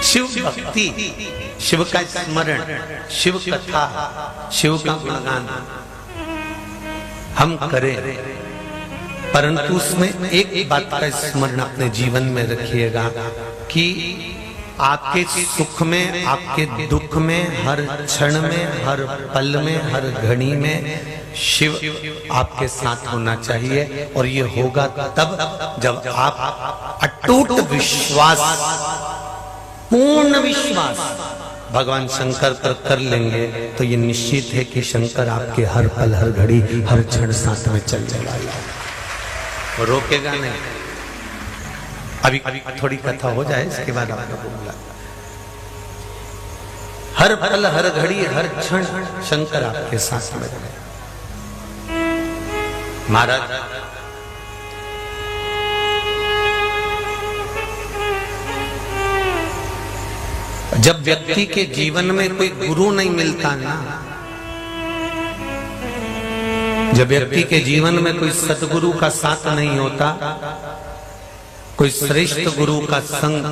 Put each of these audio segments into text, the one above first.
शिव भक्ति, शिव का स्मरण, शिव कथा, शिव का गुणगान हम करें, परंतु उसमें एक बात का स्मरण अपने जीवन में रखिएगा कि आपके सुख में, आपके दुख में, हर क्षण में, हर पल में, हर घड़ी में शिव आपके साथ होना चाहिए। और ये होगा तब जब आप अटूट विश्वास, पूर्ण विश्वास भगवान शंकर पर कर लेंगे तो ये निश्चित है कि शंकर आपके हर पल, हर घड़ी, हर क्षण साथ में चल जाएगा, रोकेगा नहीं। अभी थोड़ी कथा हो जाए, इसके बाद आप लोगों को बुला। हर पल, हर घड़ी, हर क्षण शंकर आपके साथ में रहे। महाराज जब व्यक्ति के जीवन में कोई गुरु नहीं मिलता ना, जब व्यक्ति के जीवन में कोई सतगुरु का साथ नहीं होता, कोई श्रेष्ठ गुरु का संग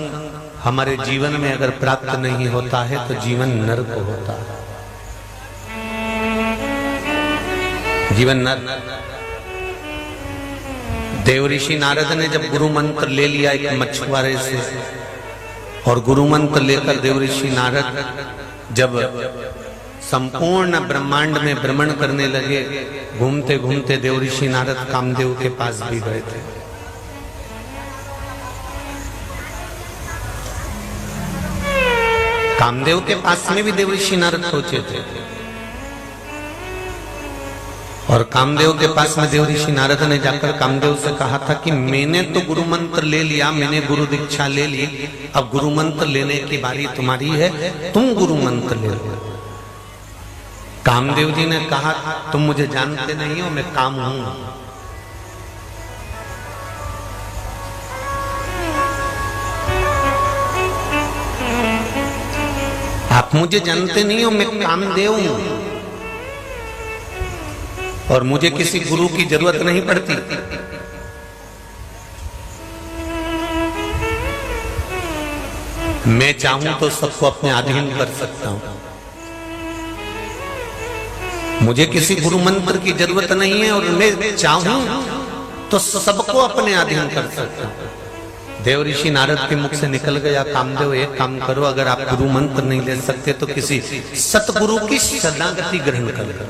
हमारे जीवन में अगर प्राप्त नहीं होता है तो जीवन नरक होता है, जीवन नरक। देव ऋषि नारद ने जब गुरु मंत्र ले लिया एक मछुआरे से, और गुरु मंत्र लेकर देव ऋषि नारद जब संपूर्ण ब्रह्मांड में भ्रमण करने लगे, घूमते घूमते देव ऋषि नारद कामदेव के पास भी गए थे। कामदेव के पास में भी देव ऋषि नारद पहुंचे थे, और कामदेव के पास में देव ऋषि नारद ने जाकर कामदेव से कहा था कि मैंने तो गुरु मंत्र ले लिया, मैंने गुरु दीक्षा ले ली, अब गुरु मंत्र लेने की बारी तुम्हारी है, तुम गुरु मंत्र ले लो। कामदेव जी ने कहा तुम मुझे जानते नहीं हो, मैं काम हूं। आप मुझे जानते नहीं हो, मैं कामदेव हूं, और मुझे किसी गुरु की जरूरत नहीं पड़ती। मैं चाहूं तो सबको अपने अधीन कर सकता हूं, मुझे किसी गुरु मंत्र की जरूरत नहीं है, और मैं चाहूं तो सबको अपने अधीन कर सकता हूं। देव ऋषि नारद के मुख से निकल गया, कामदेव एक काम करो, अगर आप गुरु मंत्र नहीं ले सकते तो किसी सतगुरु की शरणागति ग्रहण कर लो।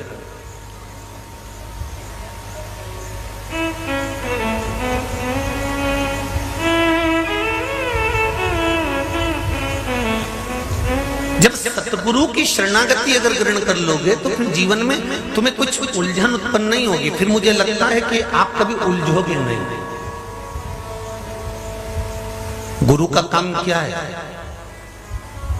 जब सतगुरु की शरणागति अगर ग्रहण कर लोगे तो फिर जीवन में तुम्हें कुछ उलझन उत्पन्न नहीं होगी। फिर मुझे लगता है कि आप कभी उलझोगे नहीं। गुरु का काम क्या है?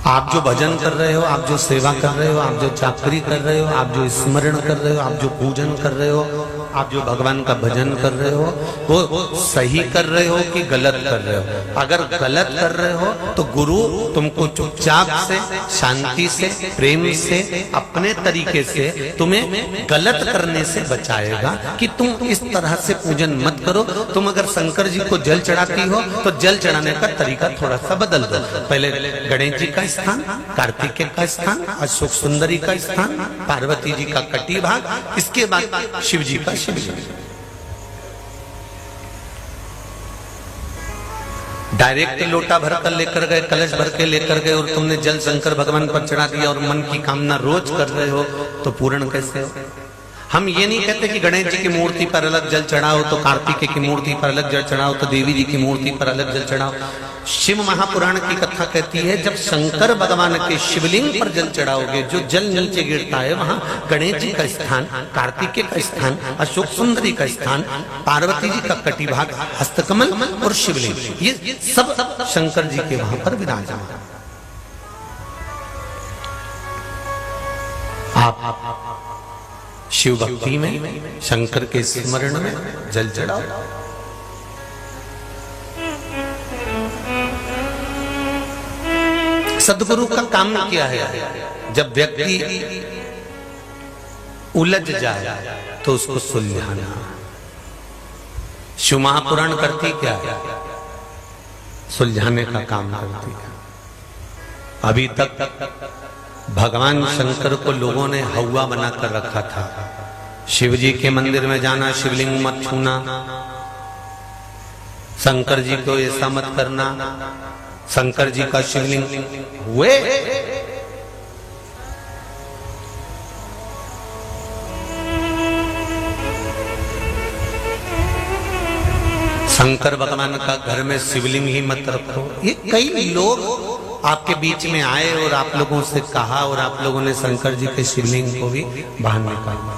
आप जो भजन कर रहे हो, आप जो सेवा कर रहे हो, आप जो चाकरी कर रहे हो, आप जो स्मरण कर रहे हो, आप जो पूजन कर रहे हो, आप जो भगवान का भजन कर रहे हो, वो सही कर रहे हो कि गलत कर रहे हो? अगर गलत कर रहे हो तो गुरु तुमको चुपचाप से, शांति से, प्रेम से, अपने तरीके से तुम्हें गलत करने से बचाएगा कि तुम इस तरह से पूजन मत करो। तुम अगर शंकर जी को जल चढ़ाती हो तो जल चढ़ाने का तरीका थोड़ा सा बदल दो। पहले गणेश जी का स्थान, कार्तिकेय का स्थान, अशोक सुंदरी का स्थान, पार्वती जी का कटी भाग, इसके बाद शिव जी का शिवलिंग। डायरेक्ट लोटा भर कर लेकर गए, कलश भर के लेकर गए, और तुमने जल शंकर भगवान पर चढ़ा दिया और मन की कामना रोज कर रहे हो तो पूर्ण कैसे हो? हम ये नहीं कहते कि गणेश जी की मूर्ति पर अलग जल चढ़ाओ तो कार्तिकेय की मूर्ति पर अलग जल चढ़ाओ तो देवी जी की मूर्ति पर अलग जल चढ़ाओ। शिव महापुराण की कथा कहती है जब शंकर भगवान के शिवलिंग पर जल चढ़ाओगे, जो जल नीचे गिरता है वहां गणेश जी का स्थान, कार्तिकेय का स्थान, अशोक सुंदरी का स्थान, पार्वती जी का कटिभाग, हस्तकमल और शिवलिंग, ये सब शंकर जी के वहां पर विराजमान। आप शिव भक्ति में, शंकर के स्मरण में जल चढ़ाओ। सदगुरु का काम क्या है? जब व्यक्ति उलझ जाए तो उसको सुलझाना। शिव महापुराण करती क्या है? सुलझाने का काम करती है। अभी तक भगवान शंकर को लोगों ने हवा बनाकर रखा था। शिव जी के मंदिर में जाना, शिवलिंग मत छूना, शंकर जी को ऐसा मत करना, शंकर जी का शिवलिंग हुए। शंकर भगवान का घर में शिवलिंग ही मत रखो। ये कई लोग आपके बीच में आए और आप लोगों से कहा और आप लोगों ने शंकर जी के शिवलिंग को भी बाहर निकाला।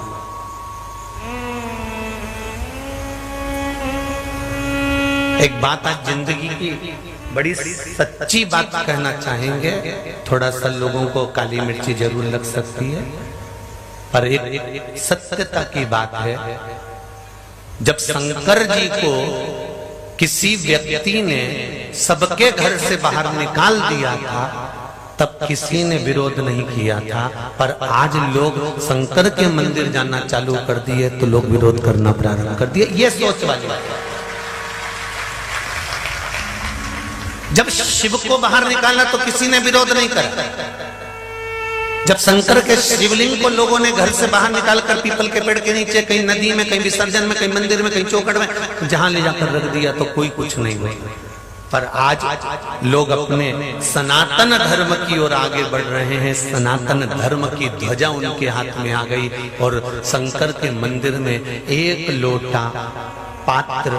एक बात आज जिंदगी की बड़ी सच्ची बात कहना चाहेंगे। थोड़ा सा लोगों को काली मिर्ची जरूर लग सकती है, पर एक सत्यता की बात है। जब शंकर जी को किसी व्यक्ति ने सबके घर से बाहर निकाल दिया था, तब किसी ने विरोध नहीं किया था। पर आज लोग शंकर के मंदिर जाना चालू कर दिए तो लोग विरोध करना प्रारंभ कर दिए। ये सोच वाली बात है। जब शिव को बाहर निकाला तो किसी ने विरोध नहीं करा। जब शंकर के शिवलिंग को लोगों ने घर से बाहर निकालकर पीपल के पेड़ के नीचे, कहीं नदी में, कहीं विसर्जन में, कहीं मंदिर में, कहीं चौखट में, जहां ले जाकर रख दिया तो कोई कुछ नहीं हुआ। पर आज लोग अपने सनातन धर्म की ओर आगे बढ़ रहे हैं। सनातन धर्म की ध्वजा उनके हाथ में आ गई और शंकर के मंदिर में एक लोटा पात्र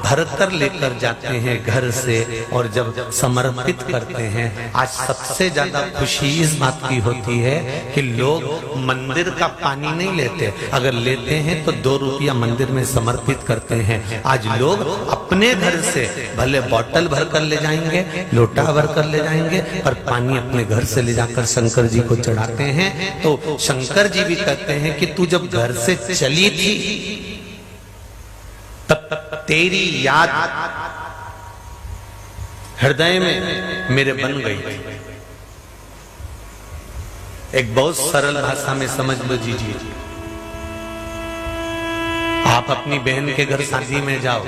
भरकर लेकर जाते हैं घर से, और जब समर्पित करते हैं। आज सबसे ज्यादा खुशी इस बात की होती है कि लोग मंदिर का पानी नहीं लेते, अगर लेते हैं तो 2 रुपया मंदिर में समर्पित करते हैं। आज लोग अपने घर से भले बोतल भर कर ले जाएंगे, लोटा भर कर ले जाएंगे, पर पानी अपने घर से ले जाकर शंकर जी को चढ़ाते हैं। तो शंकर जी भी कहते हैं कि तू जब घर से चली थी तब तेरी याद हृदय में मेरे बन गई। एक बहुत सरल भाषा में समझ लीजिए। आप अपनी बहन के घर शादी में जाओ,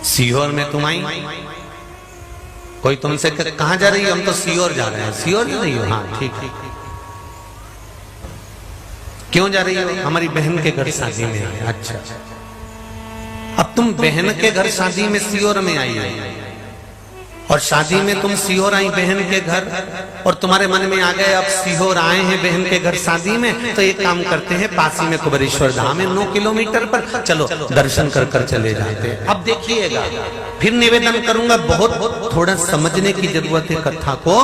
सीहोर में तुम आई, कोई तुमसे कहां जा रही हो? हम तो सीहोर जा रहे हैं। सीहोर जा रही हो? हाँ ठीक है। क्यों जा रही हो? हमारी बहन के घर शादी में आई। अच्छा, अब तुम बहन के घर शादी में सीहोर में आई हो, और शादी में तुम सीहोर आई बहन के घर, और तुम्हारे मन में आ गए अब सीहोर आए हैं बहन के घर शादी में, तो एक काम करते हैं, पास ही में कुबेरेश्वर धाम है 9 किलोमीटर पर, चलो दर्शन कर कर चले जाते हैं। अब देखिएगा, फिर निवेदन करूंगा, बहुत थोड़ा समझने की जरूरत है कथा को।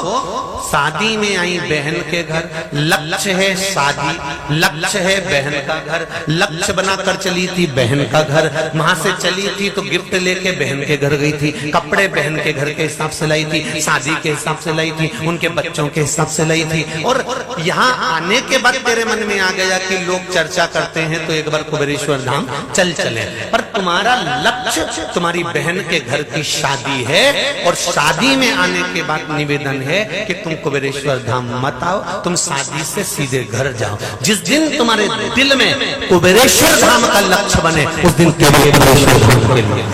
शादी में आई बहन के घर, लक्ष्य है शादी, लक्ष्य है बहन का घर, लक्ष्य बनाकर चली थी बहन का घर। वहां से चली थी तो गिफ्ट लेके बहन के घर गई थी, कपड़े बहन के घर के हिसाब से लाई थी, शादी के हिसाब से लाई थी, उनके बच्चों के हिसाब से लाई थी। और यहाँ आने के बाद तेरे मन में आ गया कि लोग चर्चा करते हैं तो एक बार कुबेरेश्वर धाम चल चले, पर तुम्हारा लक्ष्य तुम्हारी बहन के घर की शादी है। और शादी में आने के बाद निवेदन है कि तुम कुबेरेश्वर धाम मत आओ, तुम शादी से सीधे घर जाओ। जिस दिन तुम्हारे दिल में कुबेरेश्वर धाम का लक्ष्य बने, उस दिन केवल कुबेरेश्वर धाम के लिए,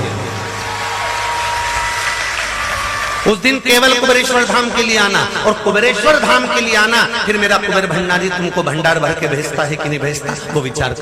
उस दिन केवल कुबेरेश्वर धाम के लिए आना। और कुबेरेश्वर धाम के लिए आना, फिर मेरा कुबेर भंडारी तुमको भंडार भर के भेजता है कि नहीं भेजता, वो विचार